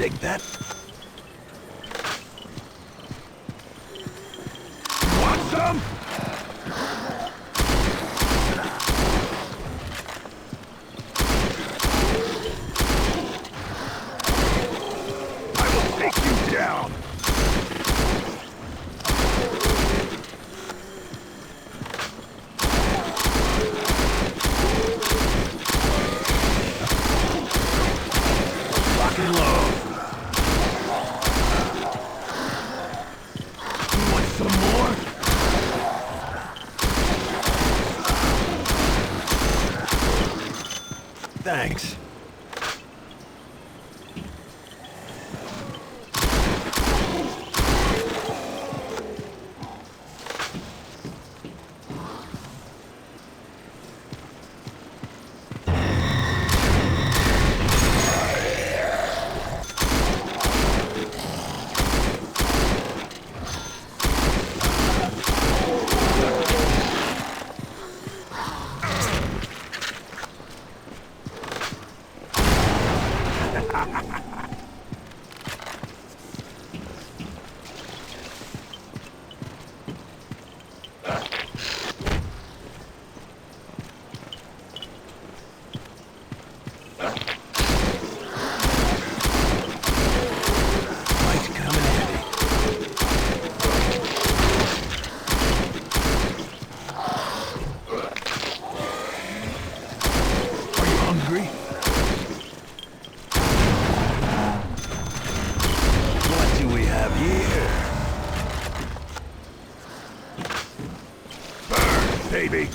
take that. Want some? I will take you down. Lock and load. You want some more? Thanks. Might come in handy. Are you hungry? What do we have here? Burn, baby!